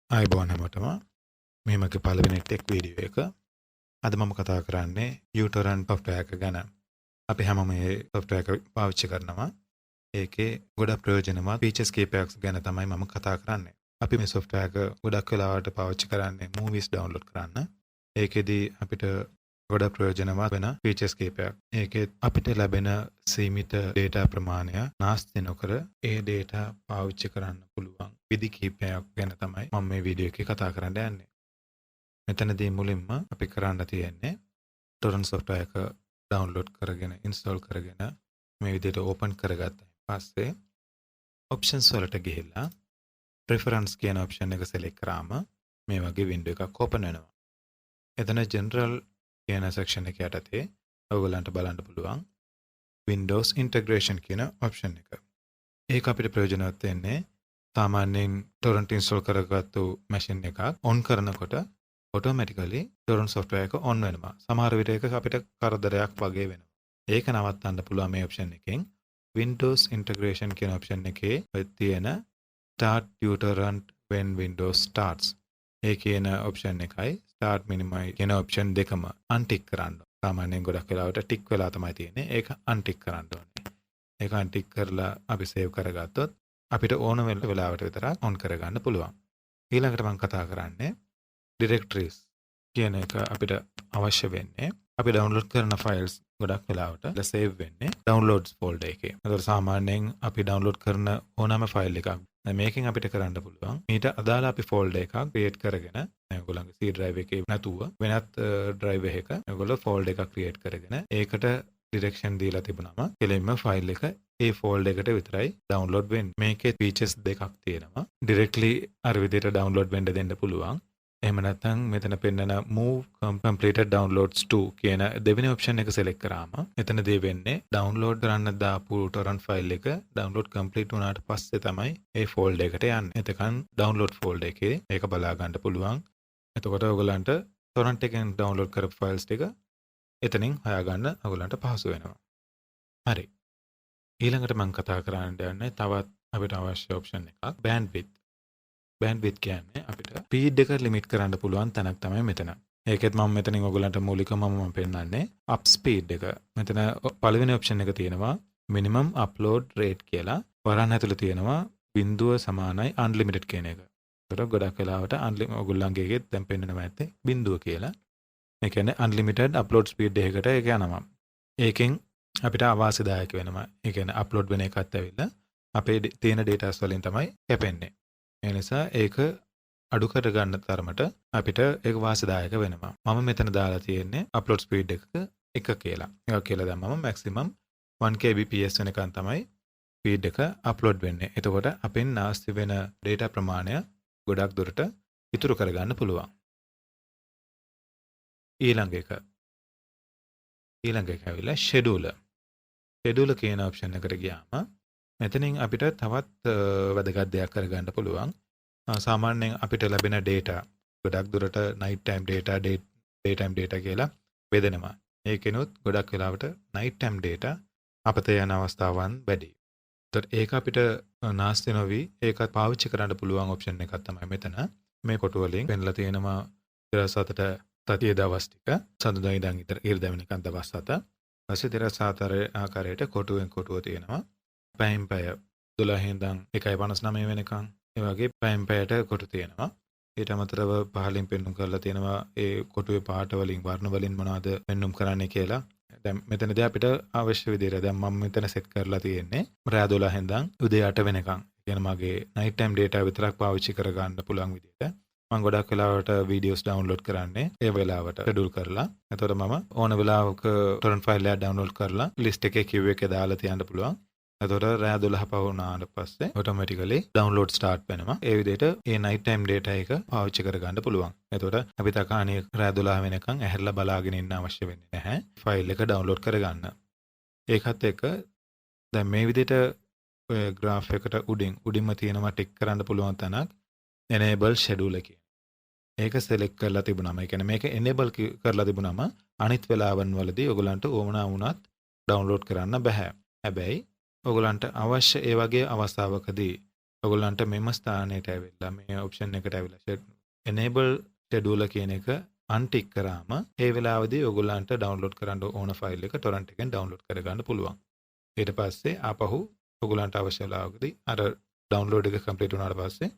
ආයුබෝවන් හැමෝටම මේ මගේ පළවෙනි ටෙක් වීඩියෝ එක. අද මම කතා කරන්නේ µTorrent software එක ගැන. අපි හැමෝම මේ software එක පාවිච්චි කරනවා. ඒකේ ගොඩක් ප්‍රයෝජනවත් features කීපයක් ගැන තමයි මම කතා කරන්නේ. අපි මේ software එක ගොඩක් වෙලාවට පාවිච්චි කරන්නේ movies download කරන්න. ඒකෙදි අපිට ගොඩක් ප්‍රයෝජනවත් වෙන features කීපයක්. ඒකේ අපිට ලැබෙන සීමිත data ප්‍රමාණය නාස්ති නොකර ඒ data පාවිච්චි කරන්න පුළුවන් විදි කිහිපයක් ගැන තමයි මම මේ වීඩියෝ එකේ කතා කරන්න යන්නේ. මෙතනදී මුලින්ම අපි කරන්න තියෙන්නේ torrent software එක download කරගෙන install කරගෙන මේ විදිහට open කරගත්තා. පස්සේ options වලට ගිහිල්ලා preference කියන option එක select කරාම මේ වගේ window එකක් open වෙනවා. එතන general කියන section එක යටතේ ඔයගලන්ට බලන්න පුළුවන් Windows integration කියන option එක. ඒක අපිට ප්‍රයෝජනවත් වෙන්නේ සාමාන්‍යයෙන් torrent install කරගත්තු machine එකක් on කරනකොට automatically torrent software එක on වෙනවා. සමහර විට ඒක අපිට කරදරයක් වගේ වෙනවා. ඒක නවත්තන්න පුළුවන් මේ option එකෙන් Windows integration කියන option එකේ තියෙන start µTorrent when Windows starts. ඒ කියන option එකයි start minimize කියන option දෙකම untick කරන්න. සාමාන්‍යයෙන් ගොඩක් වෙලාවට tick වෙලා තමයි තියෙන්නේ. ඒක untick කරන්න ඕනේ. ඒක untick කරලා අපි save කරගත්තොත් අපිට ඕන වෙලාවට විතරක් on කරගන්න පුළුවන්. ඊළඟට මම කතා කරන්නේ directories කියන එක අපිට අවශ්‍ය වෙන්නේ අපි download කරන files ගොඩක් වෙලාවට save වෙන්නේ downloads folder එකේ. ඒතකොට සාමාන්‍යයෙන් අපි download කරන ඕනෑම file එකක් මේකෙන් අපිට කරන්න පුළුවන්. ඊට අදාළ අපි folder එකක් create කරගෙන ඔයගොල්ලන්ගේ C drive එකේ නැතුව වෙනත් drive එකක ඔයගොල්ලෝ folder එකක් create කරගෙන ඒකට direction දීලා තිබුණාම කෙලින්ම file එක ඒ folder එකට විතරයි download වෙන්නේ. මේකේ features දෙකක් තියෙනවා. directly අර විදිහට download වෙන්න දෙන්න පුළුවන්. එහෙම නැත්නම් මෙතන පෙන්නන move completed downloads to කියන දෙවෙනි option එක select කරාම එතනදී වෙන්නේ download කරන්න දාපු torrent file එක download complete වුණාට පස්සේ තමයි ඒ folder එකට යන්නේ. එතකන් download folder එකේ ඒක බලා ගන්න පුළුවන්. එතකොට ඔයගලන්ට torrent එකෙන් download කරපු files ටික එතනින් හොයාගන්න ඔයගලන්ට පහසු වෙනවා. හරි. ඊළඟට මම කතා කරන්න යන්නේ තවත් අපිට අවශ්‍ය option එකක් bandwidth. bandwidth කියන්නේ අපිට speed එක limit කරන්න පුළුවන් තැනක් තමයි මෙතන. ඒකෙත් මම මෙතනින් ඔයගලන්ට මූලිකවම මම පෙන්නන්නේ up speed එක. මෙතන පළවෙනි option එක තියෙනවා minimum upload rate කියලා. වරන් ඇතුළේ තියෙනවා බිඳුව සමානයි unlimited කියන එක. ඒකට ගොඩක් වෙලාවට ඔයගොල්ලන්ගේ එකෙත් දැන් පෙන්නනවා ඇත්තේ බිඳුව කියලා. ඒ කියන්නේ unlimited upload speed එකකට ඒක යනවා. ඒකෙන් අපිට අවාසිදායක වෙනවා. ඒ කියන්නේ upload වෙන එකත් ඇවිල්ලා අපේ තියෙන data වලින් තමයි කැපෙන්නේ. ඒ නිසා ඒක අඩු කර ගන්න තරමට අපිට ඒක වාසිදායක වෙනවා. මම මෙතන දාලා තියෙන්නේ upload speed එක කියලා. ඒක කියලා දැම්මම maximum 1 kbps වෙනකන් තමයි speed එක upload වෙන්නේ. එතකොට අපෙන් නාස්ති වෙන data ප්‍රමාණය ගොඩක් දුරට ඉතුරු කර ගන්න පුළුවන්. ඊළඟ එක ඇවිල්ලා schedule කියන option එකට ගියාම මෙතනින් අපිට තවත් වැදගත් දෙයක් කරගන්න පුළුවන්. සාමාන්‍යයෙන් අපිට ලැබෙන data ගොඩක් දුරට night time data, daytime data කියලා බෙදෙනවා. ඒකෙනුත් ගොඩක් වෙලාවට night time data අපතේ යන අවස්ථාවන් වැඩි. ඒත් ඒක අපිට නාස්ති නොවි ඒක පාවිච්චි කරන්න පුළුවන් option එකක් තමයි මෙතන. මේ කොටු වලින් පෙන්ලා තියෙනවා දවසකට තතිය දවස් ටික සඳුදා ඉඳන් ඉරිදා වෙනකන් දවස් 7. ඊපස්සේ දවස් 7 ආකාරයට කොටුවෙන් කොටුව තියෙනවා. පැයෙන් පැය 12 ඉඳන් 1:59 වෙනකන් ඒ වගේ පැයෙන් පැයට කොටු තියෙනවා. ඊට අමතරව පහලින් පෙන්වුම් කරලා තියෙනවා ඒ කොටුවේ පාට වලින් වර්ණ වලින් මොනවද පෙන්වුම් කරන්නේ කියලා. දැන් මෙතනදී අපිට අවශ්‍ය විදිහට දැන් මම මෙතන සෙට් කරලා තියෙන්නේ රෑ 12 ඉඳන් උදේ 8 වෙනකන්. කියන මගේ night time data විතරක් පාවිච්චි කර ගන්න පුළුවන් විදිහට. මම ගොඩක් වෙලාවට videos download කරන්නේ ඒ වෙලාවට schedule කරලා. එතකොට මම ඕන වෙලාවක torrent file එක download කරලා list එකේ queue එකේ දාලා තියන්න පුළුවන්. එතකොට රෑ 12 පවුනාට පස්සේ automatically download start වෙනවා. ඒ විදිහට ඒ night time data එක පාවිච්චි කර ගන්න පුළුවන්. එතකොට අපි තකාණිය රෑ 12 වෙනකන් ඇහැරලා බලාගෙන ඉන්න අවශ්‍ය වෙන්නේ නැහැ. ෆයිල් එක download කරගන්න. ඒකත් එක්ක දැන් මේ විදිහට ඔය graph එකට උඩින්ම තියෙනවා ටික් කරන්න පුළුවන් තැනක් enable schedule කියන. ඒක select කරලා තිබුණාම ඒ කියන්නේ මේක enable කරලා තිබුණාම අනිත් වෙලාවන් වලදී ඔයගලන්ට ඕමනා වුණත් download කරන්න බෑ. හැබැයි ඔයගලන්ට අවශ්‍ය ඒ වගේ අවස්ථාවකදී ඔයගොල්ලන්ට මෙම ස්ථානයට ඇවිල්ලා මේ ඔප්ෂන් එකට ඇවිල්ලා enable scheduler කියන එක අන්ටික් කරාම ඒ වෙලාවේදී ඔයගොල්ලන්ට ඩවුන්ලෝඩ් කරන්න ඕන ෆයිල් එක ටොරන්ට් එකෙන් ඩවුන්ලෝඩ් කරගන්න පුළුවන්. ඊට පස්සේ ආපහු ඔයගොල්ලන්ට අවශ්‍ය වෙලාවකදී අර ඩවුන්ලෝඩ් එක කම්ප්ලීට් වුණාට පස්සේ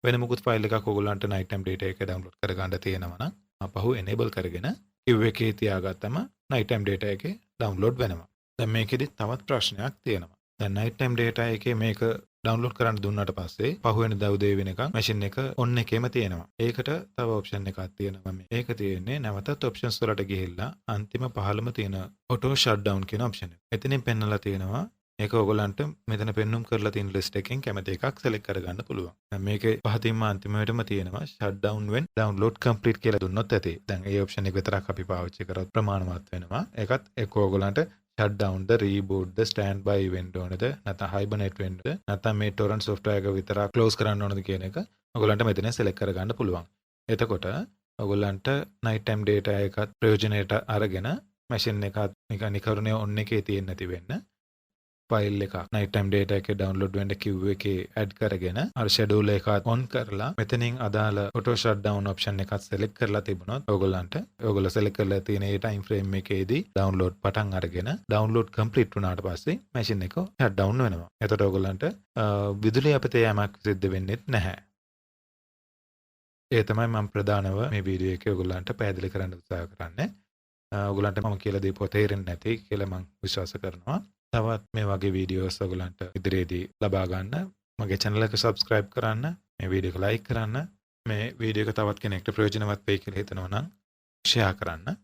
වෙන මොකුත් ෆයිල් එකක් ඔයගොල්ලන්ට night time data එක ඩවුන්ලෝඩ් කරගන්න තියෙනවා නම් ආපහු enable කරගෙන queue එකේ තියාගත්තම night time data එකේ ඩවුන්ලෝඩ් වෙනවා. දැන් මේකෙදි තවත් ප්‍රශ්නයක් තියෙනවා. දැන් night time data එකේ මේක ඩවුන්ලෝඩ් කරන්න දුන්නාට පස්සේ පහුවෙනිදා උදේ වෙනකන් මැෂින් එක ඔන් එකේම තියෙනවා. ඒකට තව ඔප්ෂන් එකක් තියෙනවා මේ. ඒක තියෙන්නේ නැවතත් ඔප්ෂන්ස් වලට ගිහිල්ලා අන්තිම පහළම තියෙන auto shutdown කියන ඔප්ෂන් එක. එතනින් පෙන්නලා තියෙනවා මේක ඔයගොල්ලන්ට මෙතන පෙන්눔 කරලා තියෙන ලිස්ට් එකෙන් කැමති එකක් select කරගන්න පුළුවන්. දැන් මේකේ පහතින්ම අන්තිමටම තියෙනවා shutdown when download complete කියලා දුන්නොත් ඇති. දැන් ඒ ඔප්ෂන් එක විතරක් අපි පාවිච්චි කරොත් ප්‍රමාණවත් වෙනවා. ඒකත් එක්ක ඔයගොල්ලන්ට shutdown the reboot the standby වෙන්න ඕනද නැත්නම් hibernate වෙන්නද නැත්නම් මේ torrent software එක විතරක් close කරන්න ඕනද කියන එක ඔයගොල්ලන්ට මෙතන select කරගන්න පුළුවන්. එතකොට ඔයගොල්ලන්ට night time data එකත් ප්‍රයෝජනයට අරගෙන machine එකත් නිකන් නිකරුණේ on එකේ තියෙන්නේ නැති වෙන්න ෆයිල් එකක් night time data එකේ download වෙන්න queue එකේ add කරගෙන අර schedule එක on කරලා මෙතනින් අදාළ auto shutdown option එකත් select කරලා තිබුණොත් ඔයගොල්ලෝ select කරලා තියෙන ඒ time frame එකේදී download පටන් අරගෙන download complete වුණාට පස්සේ machine එක shutdown වෙනවා. එතකොට ඔයගොල්ලන්ට විදුලිය අපතේ යමක් සිද්ධ වෙන්නේ නැහැ. ඒ තමයි මම ප්‍රධානව මේ වීඩියෝ එකේ ඔයගොල්ලන්ට පැහැදිලි කරන්න උත්සාහ කරන්නේ. ඔයගොල්ලන්ට මම කියලා දීපුව තේරෙන්නේ නැති කියලා මම විශ්වාස කරනවා. තවත් මේ වගේ වීඩියෝස් ඔයගොල්ලන්ට ඉදිරියේදී ලබා ගන්න මගේ channel එක subscribe කරන්න, මේ වීඩියෝ එක like කරන්න, මේ වීඩියෝ එක තවත් කෙනෙක්ට ප්‍රයෝජනවත් වෙයි කියලා හිතනවා නම් share කරන්න.